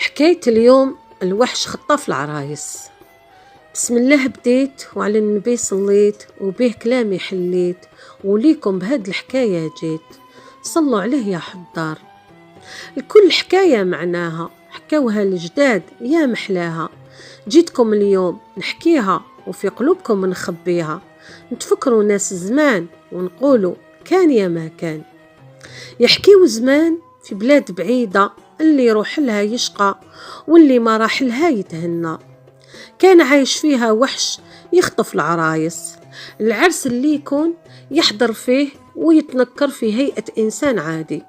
حكاية اليوم الوحش خطاف العرايس. بسم الله بديت وعلى النبي صليت وبيه كلامي حليت وليكم بهاد الحكاية جيت. صلوا عليه يا حضار. الكل حكاية معناها حكوها الجداد يا محلاها. جيتكم اليوم نحكيها وفي قلوبكم نخبيها. نتفكروا ناس زمان ونقولوا كان يا ما كان. يحكيوا زمان في بلاد بعيدة اللي يروح لها يشقى واللي ما راح لها يتهنى. كان عايش فيها وحش يخطف العرايس. العرس اللي يكون يحضر فيه ويتنكر في هيئة إنسان عادي،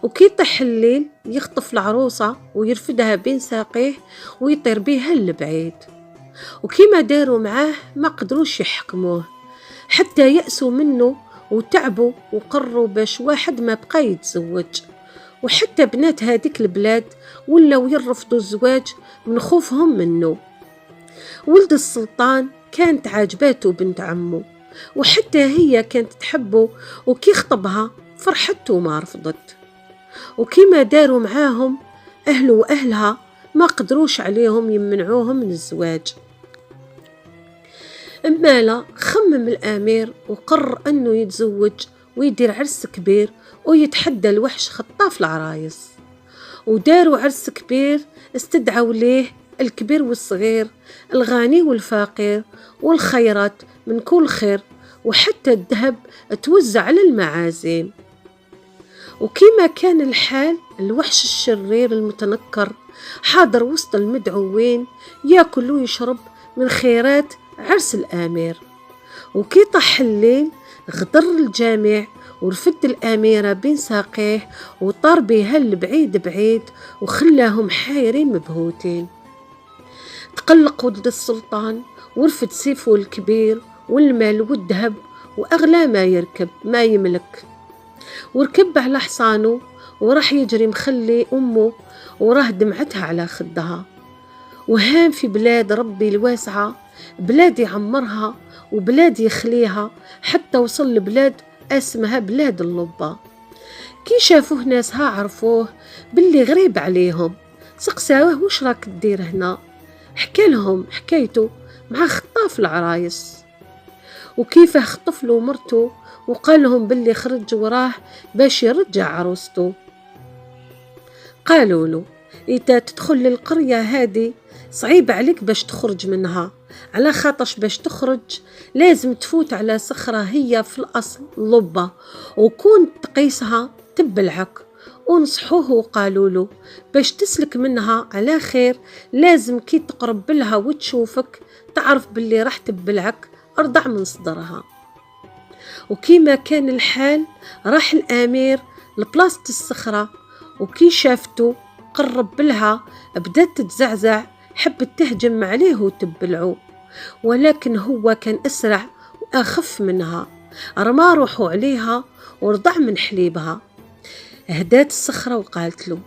وكي يطيح الليل يخطف العروسة ويرفدها بين ساقيه ويطير بيها لبعيد. وكيما داروا معاه ما قدروش يحكموه حتى يأسوا منه وتعبوا وقروا باش واحد ما بقى يتزوج. وحتى بنات هذيك البلاد ولاو يرفضوا الزواج من خوفهم منه. ولد السلطان كانت عاجباته بنت عمه وحتى هي كانت تحبه، وكي خطبها فرحته وما رفضت. وكيما داروا معاهم أهله وأهلها ما قدروش عليهم يمنعوهم من الزواج. أما لا خمم الأمير وقرر أنه يتزوج ويدير عرس كبير ويتحدى الوحش خطاف العرايس. وداروا عرس كبير استدعوا ليه الكبير والصغير، الغني والفقير، والخيرات من كل خير، وحتى الذهب توزع على المعازيم. وكيما كان الحال الوحش الشرير المتنكر حاضر وسط المدعوين ياكل ويشرب من خيرات عرس الأمير. وكي طح الليل غدر الجامع ورفد الأميرة بين ساقيه وطار بها لبعيد بعيد وخلاهم حايرين مبهوتين. تقلق ولد السلطان ورفد سيفه الكبير والمال والذهب وأغلى ما يركب ما يملك، وركب على حصانه وراح يجري مخلي أمه وراه دمعتها على خدها. وهام في بلاد ربي الواسعة، بلاد يعمرها وبلاد يخليها، حتى وصل لبلاد اسمها بلاد اللبة. كي شافوه ناسها عرفوه باللي غريب عليهم، سقساوه وش راك تدير هنا. حكى لهم حكايته مع خطاف العرايس وكيفه خطف له مرته، وقال لهم باللي خرج وراه باش يرجع عروسته. قالوا له إذا تدخل للقرية هذه صعيب عليك باش تخرج منها، على خاطرش باش تخرج لازم تفوت على صخرة هي في الأصل لبة وكون تقيسها تبلعك. ونصحوه وقالوا له باش تسلك منها على خير لازم كي تقرب لها وتشوفك تعرف باللي راح تبلعك ارضع من صدرها. وكيما كان الحال راح الأمير لبلاصة الصخرة، وكي شافته قرب لها بدأت تتزعزع حبت تهجم عليه وتبلعه، ولكن هو كان أسرع وأخف منها، رمى روحه عليها ورضع من حليبها. هدات الصخرة وقالت له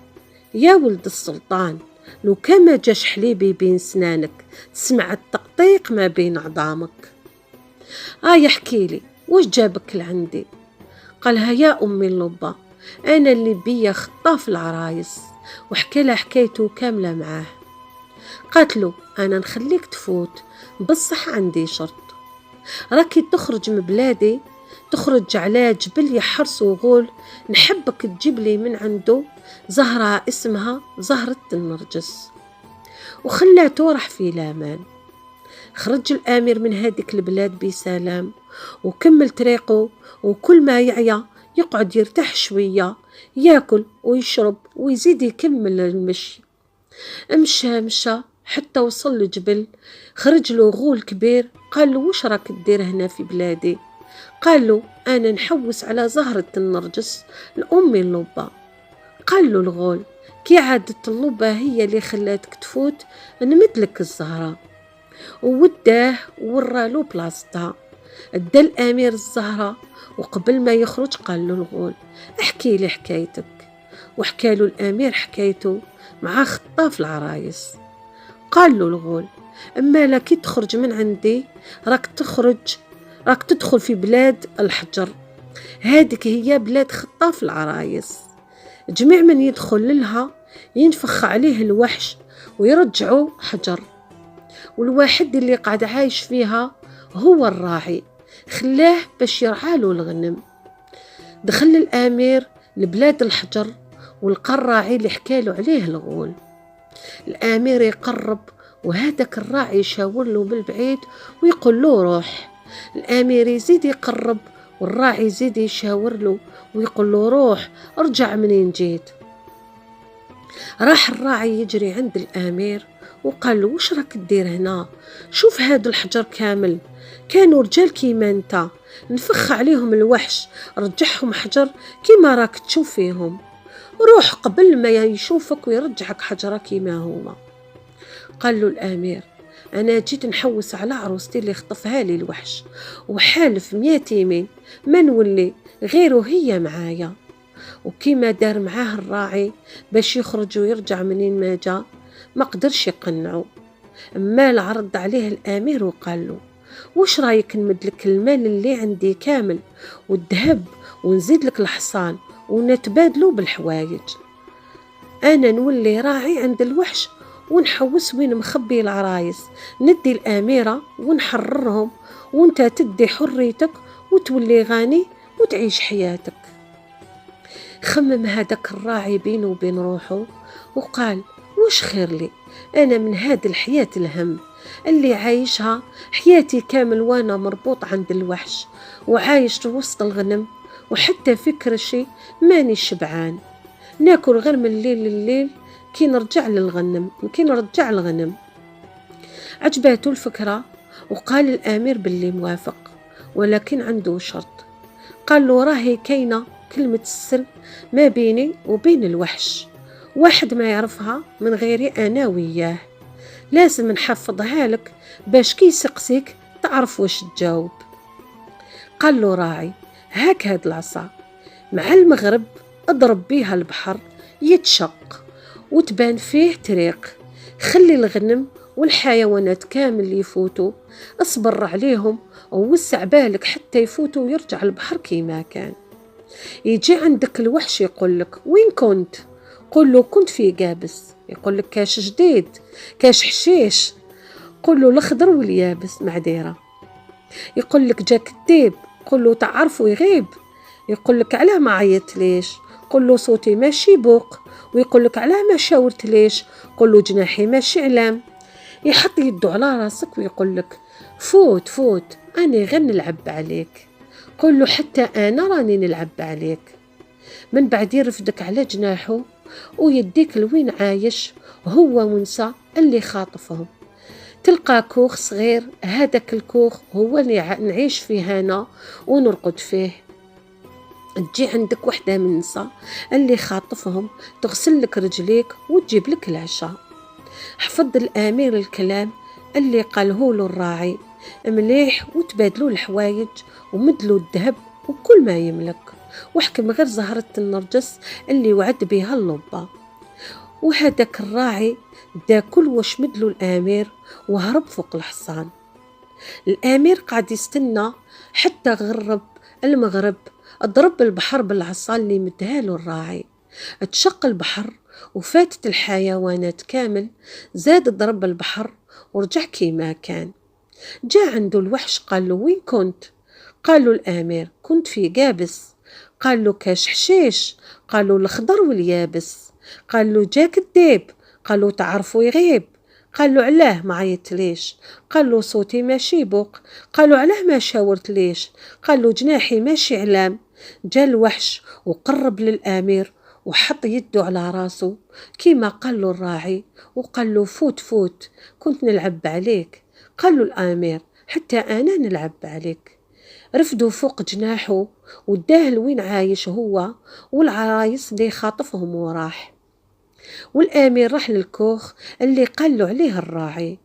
يا ولد السلطان لو كما جاش حليبي بين سنانك تسمع التقطيق ما بين عظامك. يحكي لي وش جابك لعندي؟ قالها يا أمي اللبة أنا اللي بيا خطاف العرايس، وحكي لها حكايته كاملة معاه. قالت له أنا نخليك تفوت بصح عندي شرط، راكي تخرج من بلادي تخرج على جبل يحرس وغول، نحبك تجيب لي من عنده زهرة اسمها زهرة النرجس. وخلاته راح في لامان. خرج الأمير من هذيك البلاد بسلام وكمل طريقه، وكل ما يعيا يقعد يرتاح شوية ياكل ويشرب ويزيد يكمل المشي. مشى حتى وصل لجبل، خرج له غول كبير قال له وش راك تدير هنا في بلادي؟ قال له أنا نحوس على زهرة النرجس لأمي اللبة. قال له الغول كي عادة اللبة هي اللي خلاتك تفوت نمدلك الزهرة. ووداه ورالو بلاصتها. ادى الأمير الزهرة، وقبل ما يخرج قال له الغول احكي لي حكايتك. وحكى له الأمير حكايته مع خطاف العرايس. قال له الغول أما لا كي تخرج من عندي راك تدخل في بلاد الحجر، هذيك هي بلاد خطاف العرايس. جميع من يدخل لها ينفخ عليه الوحش ويرجعوا حجر. والواحد اللي قاعد عايش فيها هو الراعي، خلاه باش يرعاله الغنم. دخل الأمير لبلاد الحجر ولقى الراعي اللي حكاله عليه الغول. الأمير يقرب وهذاك الراعي يشاور له بالبعيد ويقول له روح. الأمير يزيد يقرب والراعي يزيد يشاور له ويقول له روح، ارجع منين جيت. راح الراعي يجري عند الأمير وقال له وش راك تدير هنا؟ شوف هاد الحجر كامل كانوا رجال كيما انت، نفخ عليهم الوحش رجعهم حجر كيما راك تشوف فيهم، روح قبل ما يشوفك ويرجعك حجرة كيما هما. قال له الأمير أنا جيت نحوس على عروستي اللي خطفها لي الوحش، وحالف 100 يمين ما نولي غيره هي معايا. وكيما دار معاه الراعي باش يخرج ويرجع منين ما جا ما قدرش يقنعه. مال عرض عليه الأمير وقال له وش رايك نمدلك المال اللي عندي كامل والذهب ونزيد لك الحصان ونتبادلوا بالحوايج، أنا نولي راعي عند الوحش ونحوس وين مخبي العرايس، ندي الأميرة ونحررهم وانت تدي حريتك وتولي غاني وتعيش حياتك. خمم هذاك الراعي بينه وبين روحه وقال وش خير لي أنا من هاد الحياة الهم اللي عايشها حياتي كامل وانا مربوط عند الوحش وعايش وسط الغنم، وحتى فكر شي ماني شبعان، ناكل غير من الليل لليل كي نرجع الغنم. عجباته الفكرة وقال الأمير باللي موافق، ولكن عنده شرط. قال له راهي كاينة كلمة السر ما بيني وبين الوحش، واحد ما يعرفها من غيري أنا وياه، لازم نحفظها لك باش كي يسقسيك تعرف واش تجاوب. قال له راعي هاك هاد العصا مع المغرب اضرب بيها البحر يتشق وتبان فيه طريق، خلي الغنم والحيوانات كامل يفوتوا، اصبر عليهم ووسع بالك حتى يفوتوا ويرجع البحر كيما كان. يجي عندك الوحش يقول لك وين كنت؟ قل له كنت في قابس. يقول لك كاش جديد كاش حشيش؟ قل له الخضر واليابس معديرة. يقول لك جاك الديب؟ قل له تعرف ويغيب. يقول لك علاه ما عيطت ليش؟ قل له صوتي ماشي بوق. ويقول لك علاه ما شاورت ليش؟ قل له جناحي ماشي علام. يحط يده على راسك ويقول لك فوت فوت أنا غير نلعب عليك. قل له حتى أنا راني نلعب عليك. من بعد يرفدك على جناحه ويديك لوين عايش هو ونسى اللي خاطفهم. تلقى كوخ صغير، هذاك الكوخ هو اللي نعيش فيه أنا ونرقد فيه. تجي عندك وحدة من النساء اللي خاطفهم تغسل لك رجليك وتجيب لك العشاء. حفظ الأمير الكلام اللي قاله له الراعي مليح، وتبادلوا الحوايج ومدلوا الذهب وكل ما يملك، وحكم غير زهرة النرجس اللي وعد بها اللبة. وهداك الراعي دا كل واش مدلو الأمير وهرب فوق الحصان. الأمير قاعد يستنى حتى غرب المغرب، ضرب البحر بالعصا اللي مدها له الراعي، اتشق البحر وفاتت الحيوانات كامل، زاد ضرب البحر ورجع كيما كان. جاء عنده الوحش قال له وين كنت؟ قال له الأمير كنت في قابس. قال له كاش حشيش؟ قال له الخضر واليابس. قال له جاك الديب؟ قال له تعرفوا يغيب. قال له علاه ما عيطت ليش؟ قال له صوتي ماشي بوق. قال له علاه ما شاورت ليش؟ قال له جناحي ماشي علام. جا الوحش وقرب للأمير وحط يده على راسه كيما قال له الراعي، وقال له فوت فوت كنت نلعب عليك. قال له الأمير حتى أنا نلعب عليك. رفدوا فوق جناحه وداه لوين عايش هو والعرايس اللي خاطفهم وراح. والأمير راح للكوخ اللي قال له عليه الراعي.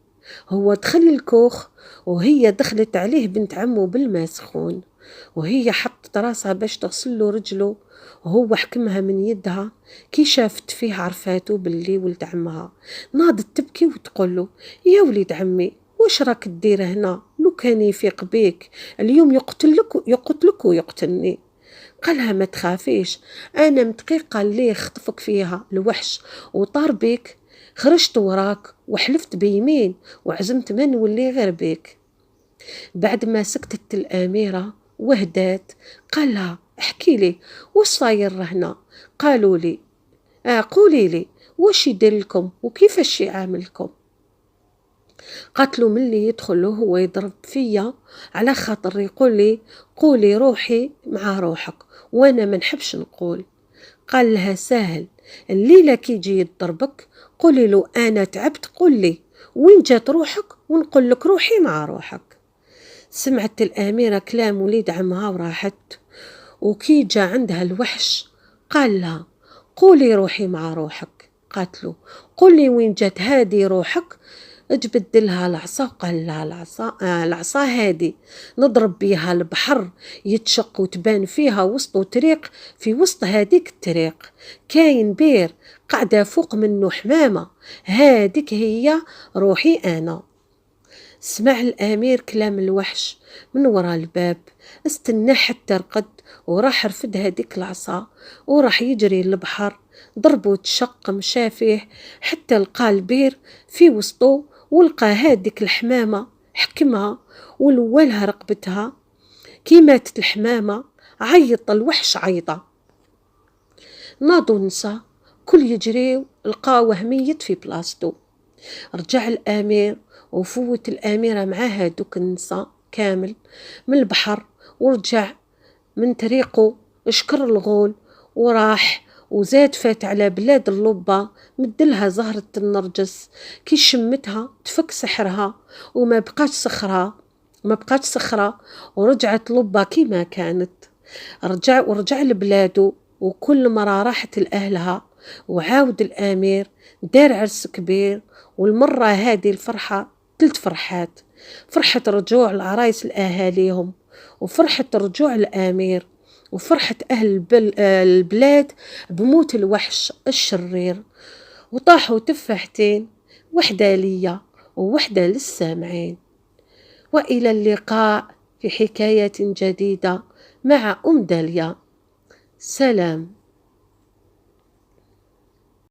هو دخل الكوخ وهي دخلت عليه بنت عمه بالماء سخون، وهي حطت راسها باش تغسل له رجله، وهو حكمها من يدها. كي شافت فيه عرفاته باللي ولد عمها، ناضت تبكي وتقول له يا وليد عمي واش راك تدير هنا؟ لو كان يفيق بيك اليوم يقتلك ويقتلني. قالها ما تخافيش، أنا مدقيقة اللي يخطفك فيها الوحش وطار بيك، خرجت وراك وحلفت بيمين وعزمت ما نولي غير بيك. بعد ما سكتت الأميرة وهدات قالها احكي لي وش صاير هنا. قالوا لي قولي لي وش يدير لكم وكيفاش يعاملكم. قاتلو ملي يدخل هو يضرب فيا على خاطر يقول لي قولي روحي مع روحك وانا ما نحبش نقول. قال لها سهل، الليلة كي يجي يضربك قولي له انا تعبت، قول لي وين جات روحك ونقول لك روحي مع روحك. سمعت الأميرة كلام وليد عمها وراحت، وكي جا عندها الوحش قال لها قولي روحي مع روحك. قالت له قولي وين جات هادي روحك. اجبدلها العصا وقال لها العصا هادي نضرب بيها البحر يتشق وتبان فيها وسط طريق، في وسط هاديك الطريق كاين بير قاعدة فوق منه حمامة، هاديك هي روحي أنا. سمع الأمير كلام الوحش من وراء الباب، استنى حتى رقد وراح رفد هديك العصا وراح يجري للبحر، ضربه تشق مشى فيه حتى لقى البير في وسطه، ولقى هاديك الحمامة حكمها ولولها رقبتها. كي ماتت الحمامة عيط الوحش عيطة، ناضوا نسا كل يجري لقاوه ميت في بلاصتو. رجع الأمير وفوت الأميرة معاها دوك النساء كامل من البحر، ورجع من طريقه اشكر الغول وراح وزاد فات على بلاد اللبة، مدلها زهرة النرجس كي شمتها تفك سحرها وما بقاش صخرة، ما بقاش صخرة، ورجعت لبة كيما كانت. ورجع لبلاده، وكل مرة راحت لأهلها وعاود الأمير دار عرس كبير. والمرة هذه الفرحة 3 فرحات، فرحة رجوع العرايس لأهاليهم، وفرحة رجوع الأمير، وفرحة أهل البلاد بموت الوحش الشرير. وطاحوا تفاحتين، وحدة ليا ووحدة للسامعين. وإلى اللقاء في حكاية جديدة مع أم داليا. سلام.